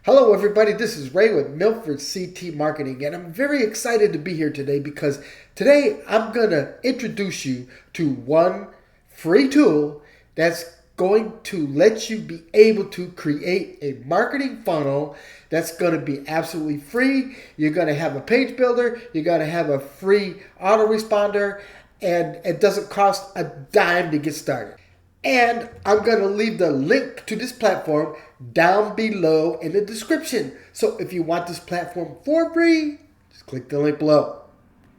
Hello everybody, this is Ray with Milford CT Marketing, and I'm very excited to be here today because today I'm going to introduce you to one free tool that's going to let you be able to create a marketing funnel that's going to be absolutely free. You're going to have a page builder, you're going to have a free autoresponder, and it doesn't cost a dime to get started. And I'm going to leave the link to this platform down below in the description. So if you want this platform for free, just click the link below.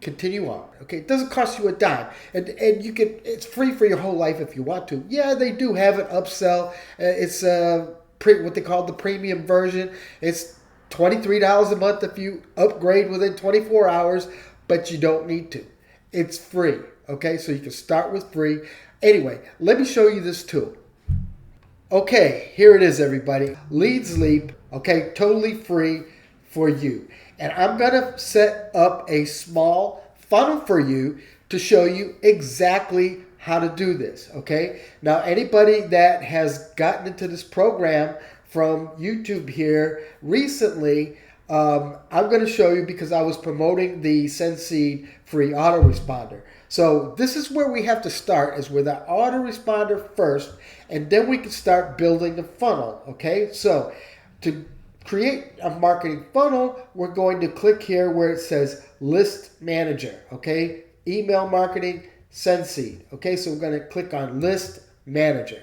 Continue on. Okay, it doesn't cost you a dime. And you can, it's free for your whole life if you want to. Yeah, they do have an upsell. It's what they call the premium version. It's $23 a month if you upgrade within 24 hours, but you don't need to. It's free. Okay, so you can start with free. Anyway, let me show you this tool. Okay, here it is, everybody. Leads Leap, okay, totally free for you. And I'm going to set up a small funnel for you to show you exactly how to do this, okay? Now, anybody that has gotten into this program from YouTube here recently, I'm going to show you because I was promoting the SendSeed free autoresponder. So this is where we have to start, is with our autoresponder first, and then we can start building the funnel, okay? So to create a marketing funnel, we're going to click here where it says List Manager, okay? Email marketing, SendSeed, okay? So we're going to click on List Manager.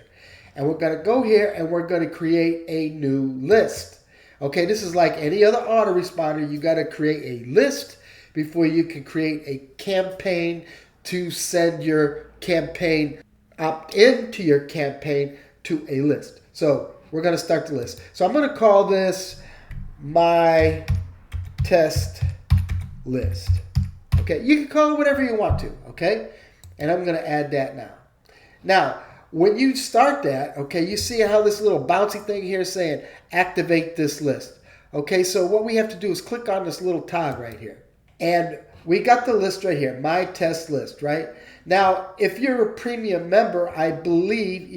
And we're going to go here and we're going to create a new list. Okay, this is like any other autoresponder. You got to create a list before you can create a campaign to send your campaign, opt into your campaign to a list. So we're going to start the list. So I'm going to call this my test list. Okay, you can call it whatever you want to, okay? And I'm going to add that now. Now, when you start that, okay, you see how this little bouncy thing here is saying activate this list. Okay, so what we have to do is click on this little tog right here. And we got the list right here, my test list, right? Now, if you're a premium member, I believe,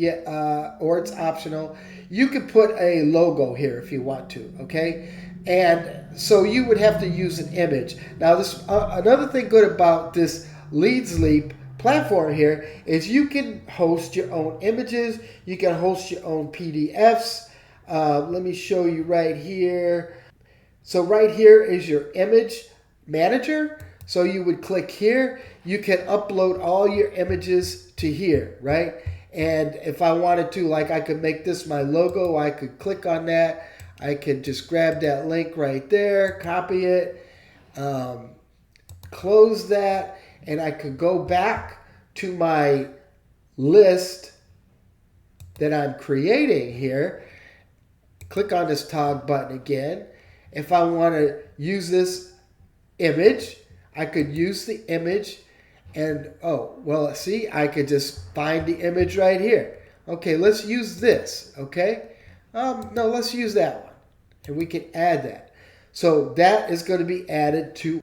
or it's optional, you could put a logo here if you want to, okay? And so you would have to use an image. Now, this another thing good about this Leads Leap platform here is you can host your own images, you can host your own PDFs. Let me show you right here. So right here is your image manager. So you would click here, you can upload all your images to here, right? And if I wanted to, like I could make this my logo, I could click on that. I could just grab that link right there, copy it, close that, and I could go back to my list that I'm creating here. Click on this toggle button again. If I want to use this image, I could use the image and, oh, well, see, I could just find the image right here. Okay, let's use this, okay? No, let's use that one. And we can add that. So that is going to be added to,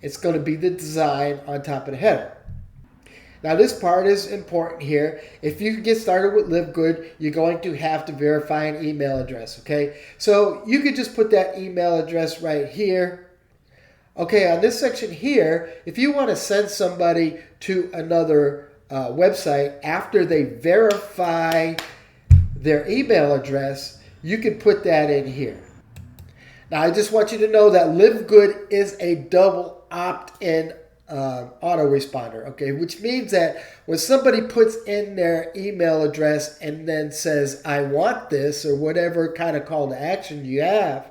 it's going to be the design on top of the header. Now this part is important here. If you get started with Live Good, you're going to have to verify an email address, okay? So you could just put that email address right here. Okay, on this section here, if you want to send somebody to another website after they verify their email address, you can put that in here. Now, I just want you to know that Live Good is a double opt-in autoresponder, okay, which means that when somebody puts in their email address and then says, I want this, or whatever kind of call to action you have,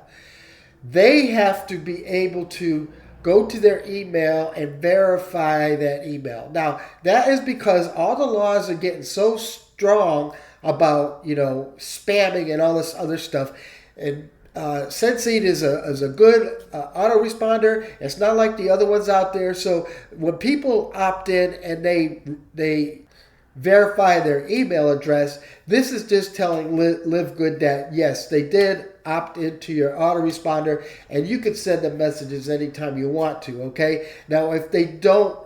they have to be able to go to their email and verify that email. Now, that is because all the laws are getting so strong about, spamming and all this other stuff. And SendSeed is a good autoresponder. It's not like the other ones out there. So when people opt in and they verify their email address, this is just telling Live Good that yes, they did opt into your autoresponder, and you can send them messages anytime you want to, okay? Now, if they don't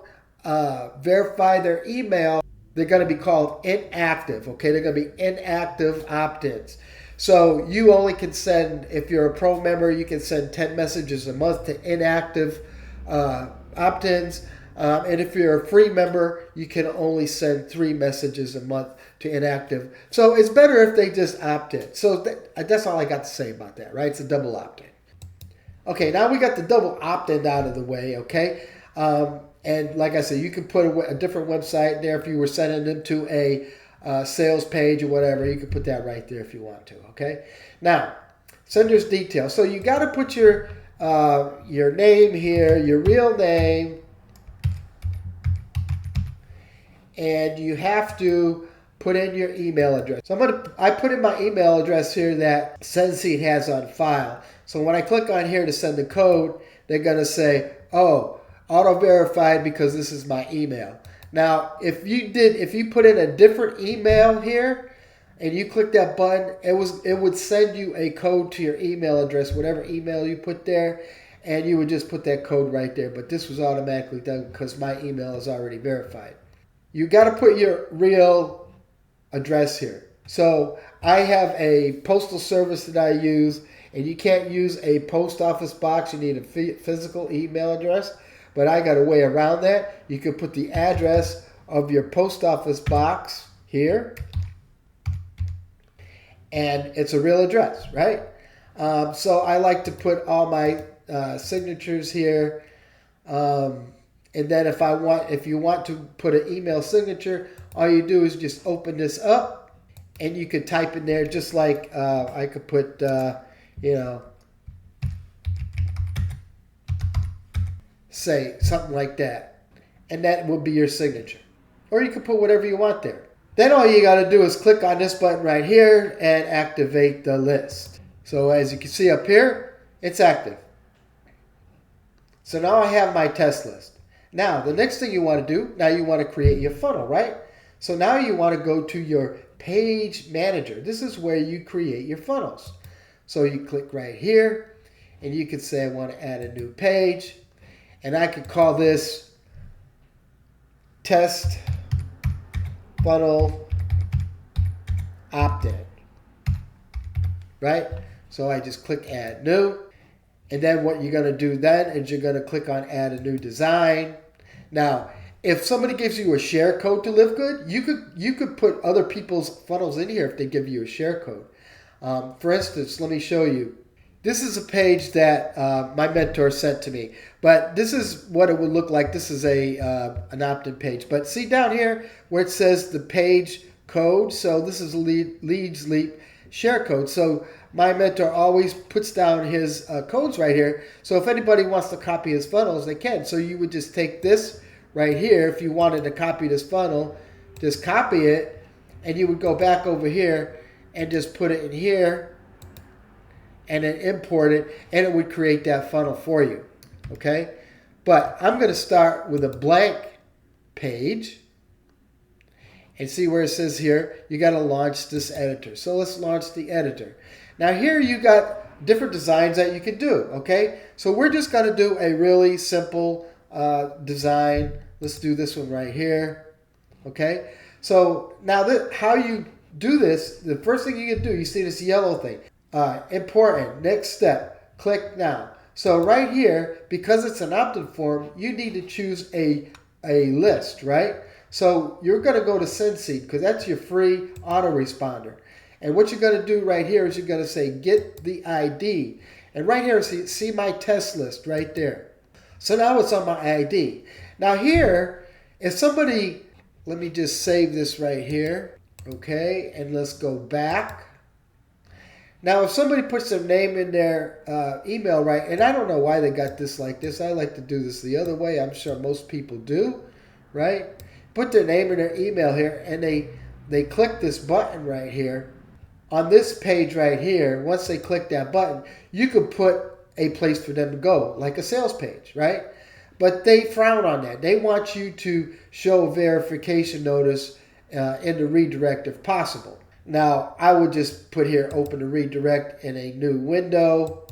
verify their email, they're going to be called inactive, okay? They're going to be inactive opt-ins. So you only can send, if you're a pro member, you can send 10 messages a month to inactive opt-ins. And if you're a free member, you can only send 3 messages a month to inactive. So it's better if they just opt in. So that's all I got to say about that, right? It's a double opt-in. Okay, now we got the double opt-in out of the way, okay? And like I said, you can put a different website there if you were sending them to a sales page or whatever. You can put that right there if you want to, okay? Now, sender's details. So you got to put your name here, your real name, and you have to put in your email address. So I put in my email address here that SendSeed has on file. So when I click on here to send the code, they're going to say, oh, auto-verified because this is my email. Now, if you put in a different email here and you click that button, it would send you a code to your email address, whatever email you put there, and you would just put that code right there. But this was automatically done because my email is already verified. You got to put your real address here. So I have a postal service that I use, and you can't use a post office box. You need a physical email address, but I got a way around that. You can put the address of your post office box here, and it's a real address, right? So I like to put all my signatures here. And then if you want to put an email signature, all you do is just open this up, and you could type in there just like I could put, say something like that, and that will be your signature. Or you can put whatever you want there. Then all you got to do is click on this button right here and activate the list. So as you can see up here, it's active. So now I have my test list. Now, the next thing you want to do, now you want to create your funnel, right? So now you want to go to your page manager. This is where you create your funnels. So you click right here, and you can say, I want to add a new page. And I could call this test funnel opt-in, right? So I just click add new. And then what you're going to do then is you're going to click on add a new design. Now, if somebody gives you a share code to Live Good, you could put other people's funnels in here if they give you a share code. For instance, let me show you. This is a page that my mentor sent to me, but this is what it would look like. This is an opt-in page. But see down here where it says the page code. So this is Leads Leap share code. So my mentor always puts down his codes right here. So if anybody wants to copy his funnels, they can. So you would just take this right here. If you wanted to copy this funnel, just copy it, and you would go back over here and just put it in here and then import it, and it would create that funnel for you, okay? But I'm going to start with a blank page and see where it says here, you got to launch this editor. So let's launch the editor. Now here you got different designs that you can do, okay? So we're just going to do a really simple design. Let's do this one right here, okay? So now how you do this, the first thing you can do, you see this yellow thing. Important, next step, click now. So right here, because it's an opt-in form, you need to choose a list, right? So you're going to go to SendSeed because that's your free autoresponder. And what you're going to do right here is you're going to say get the ID. And right here, see my test list right there. So now it's on my ID. Now here, if somebody, let me just save this right here. Okay, and let's go back. Now, if somebody puts their name in their email right, and I don't know why they got this like this. I like to do this the other way. I'm sure most people do, right? Put their name in their email here, and they click this button right here. On this page right here, once they click that button, you could put a place for them to go, like a sales page, right? But they frown on that. They want you to show a verification notice in the redirect if possible. Now, I would just put here, open the redirect in a new window.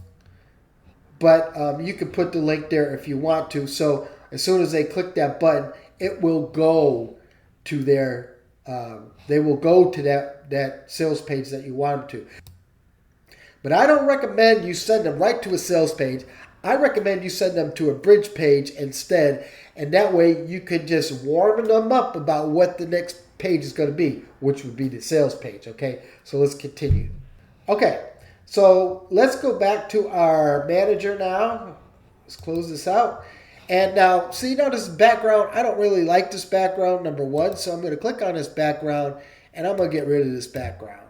But you can put the link there if you want to. So as soon as they click that button, it will go to their, they will go to that sales page that you want them to. But I don't recommend you send them right to a sales page. I recommend you send them to a bridge page instead. And that way you can just warm them up about what the next page is going to be, which would be the sales page. Okay, so let's continue. Okay, so let's go back to our manager now. Let's close this out. And now, see, now this background, I don't really like this background, number one. So I'm going to click on this background, and I'm going to get rid of this background.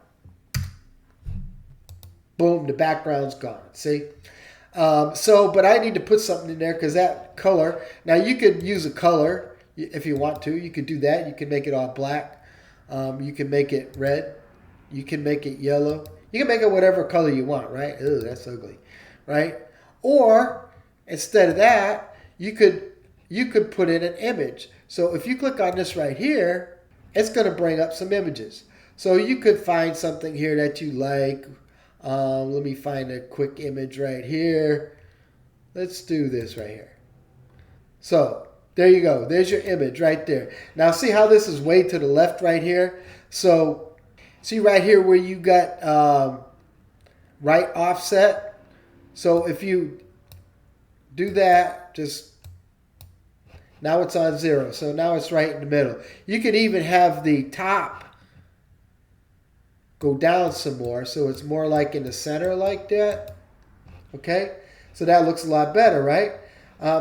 Boom, the background's gone. See? But I need to put something in there because that color. Now, you could use a color if you want to. You could do that. You can make it all black. You can make it red. You can make it yellow. You can make it whatever color you want, right? Ew, that's ugly, right? Or instead of that, you could put in an image. So if you click on this right here, it's going to bring up some images. So you could find something here that you like. Let me find a quick image right here. Let's do this right here. So there you go. There's your image right there. Now see how this is way to the left right here? So see right here where you got right offset. So if you do that, just now it's on 0. So now it's right in the middle. You could even have the top go down some more, so it's more like in the center like that. Okay, so that looks a lot better, right?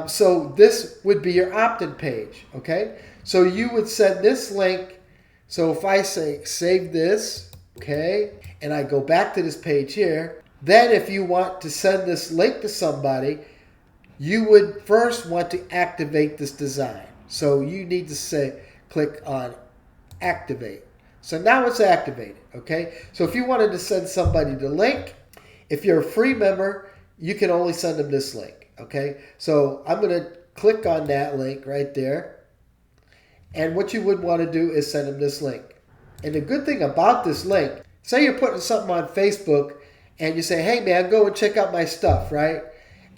So this would be your opt-in page. Okay, so you would send this link. So if I say save this, okay, and I go back to this page here, then if you want to send this link to somebody, you would first want to activate this design. So you need to click on activate. So now it's activated, okay? So if you wanted to send somebody the link, if you're a free member, you can only send them this link, okay? So I'm going to click on that link right there. And what you would want to do is send them this link. And the good thing about this link, say you're putting something on Facebook and you say, hey man, go and check out my stuff, right?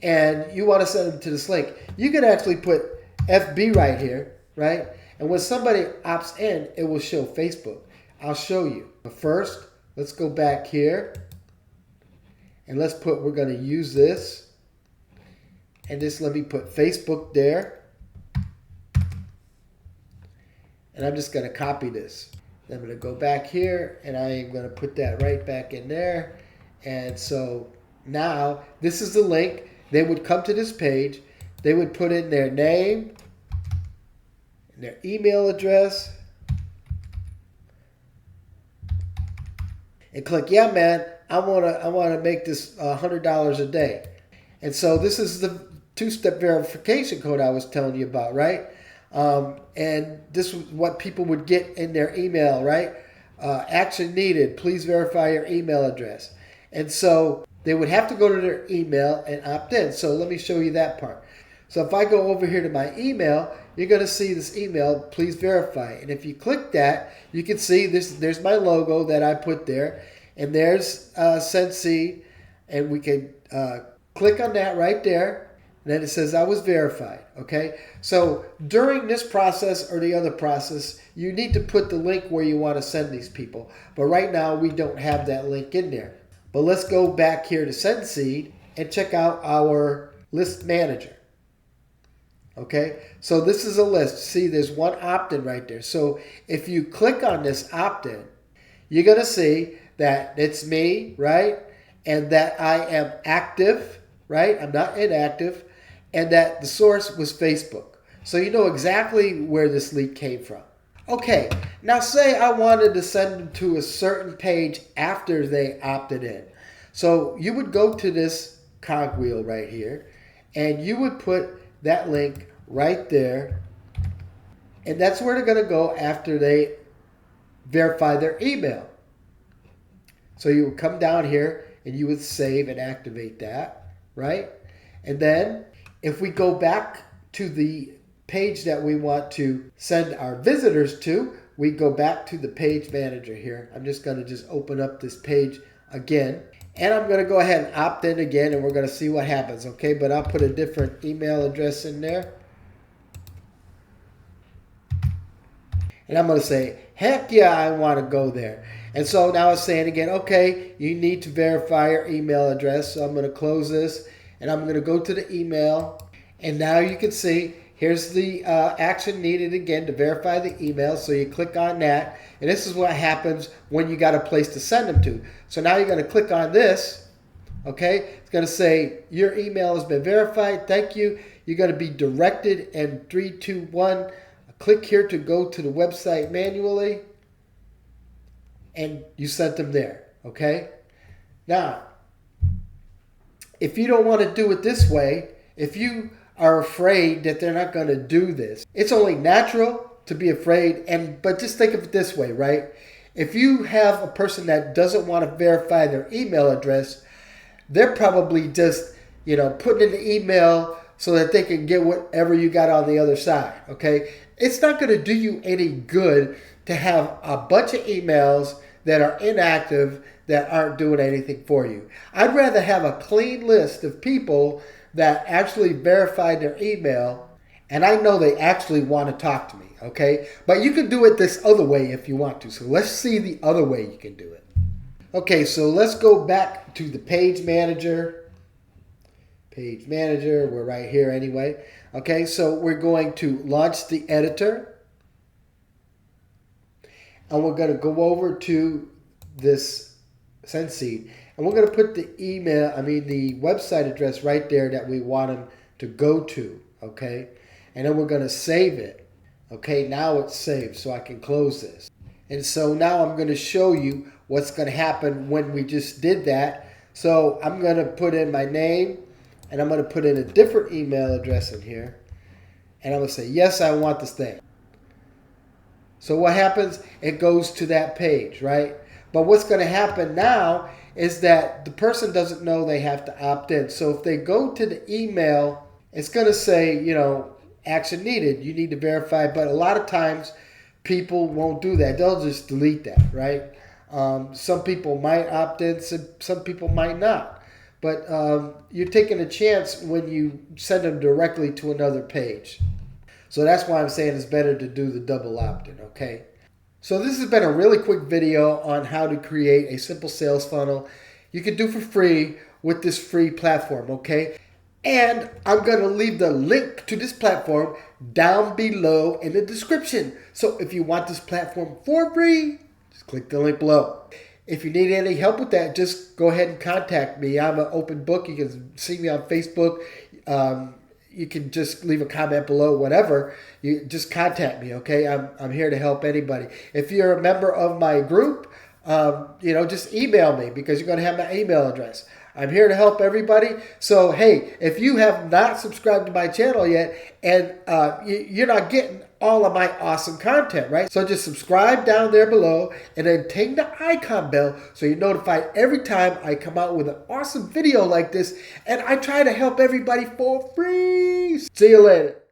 And you want to send them to this link. You can actually put FB right here, right? And when somebody opts in, it will show Facebook. I'll show you. But first, let's go back here. And we're going to use this. And just let me put Facebook there. And I'm just going to copy this. I'm going to go back here and I am going to put that right back in there. And so now this is the link. They would come to this page. They would put in their name, their email address, and click, yeah, man, I wanna make this $100 a day. And so this is the two-step verification code I was telling you about, right? And this is what people would get in their email, right? Action needed. Please verify your email address. And so they would have to go to their email and opt in. So let me show you that part. So if I go over here to my email, you're going to see this email, please verify. And if you click that, you can see this. There's my logo that I put there. And there's send seed. And we can click on that right there. And then it says I was verified. Okay. So during this process or the other process, you need to put the link where you want to send these people. But right now we don't have that link in there. But let's go back here to send seed and check out our list manager. Okay, so this is a list. See, there's one opt-in right there. So if you click on this opt-in, you're going to see that it's me, right? And that I am active, right? I'm not inactive. And that the source was Facebook. So you know exactly where this lead came from. Okay, now say I wanted to send them to a certain page after they opted in. So you would go to this cogwheel right here, and you would put that link right there, and that's where they're going to go after they verify their email. So you would come down here, and you would save and activate that, right? And then if we go back to the page that we want to send our visitors to, we go back to the page manager here. I'm just going to open up this page again, and I'm going to go ahead and opt in again, and we're going to see what happens, okay? But I'll put a different email address in there. And I'm going to say, heck yeah, I want to go there. And so now it's saying again, okay, you need to verify your email address. So I'm going to close this and I'm going to go to the email. And now you can see here's the action needed again to verify the email. So you click on that. And this is what happens when you got a place to send them to. So now you're going to click on this. Okay, it's going to say your email has been verified. Thank you. You're going to be directed in 3, 2, 1. Click here to go to the website manually. And you sent them there. Okay. Now, if you don't want to do it this way, if you are afraid that they're not going to do this, it's only natural to be afraid. But just think of it this way, right? If you have a person that doesn't want to verify their email address, they're probably just, putting in the email so that they can get whatever you got on the other side, okay? It's not going to do you any good to have a bunch of emails that are inactive that aren't doing anything for you. I'd rather have a clean list of people that actually verified their email, and I know they actually want to talk to me, okay? But you can do it this other way if you want to. So let's see the other way you can do it. Okay, so let's go back to the page manager. Page manager, we're right here anyway. Okay, so we're going to launch the editor. And we're going to go over to this send seed. And we're going to put the the website address right there that we want them to go to. Okay, and then we're going to save it. Okay, now it's saved, so I can close this. And so now I'm going to show you what's going to happen when we just did that. So I'm going to put in my name, and I'm going to put in a different email address in here. And I'm going to say, yes, I want this thing. So what happens? It goes to that page, right? But what's going to happen now is that the person doesn't know they have to opt in. So if they go to the email, it's going to say, action needed. You need to verify. But a lot of times people won't do that. They'll just delete that, right? Some people might opt in, some people might not. But you're taking a chance when you send them directly to another page. So that's why I'm saying it's better to do the double opt-in, okay? So this has been a really quick video on how to create a simple sales funnel you can do for free with this free platform, okay? And I'm going to leave the link to this platform down below in the description. So if you want this platform for free, just click the link below. If you need any help with that, just go ahead and contact me. I'm an open book. You can see me on Facebook. You can just leave a comment below, whatever. You just contact me, okay? I'm here to help anybody. If you're a member of my group, just email me because you're going to have my email address. I'm here to help everybody. So, hey, if you have not subscribed to my channel yet and you're not getting all of my awesome content, right? So just subscribe down there below and then take the icon bell so you're notified every time I come out with an awesome video like this. And I try to help everybody for free. See you later.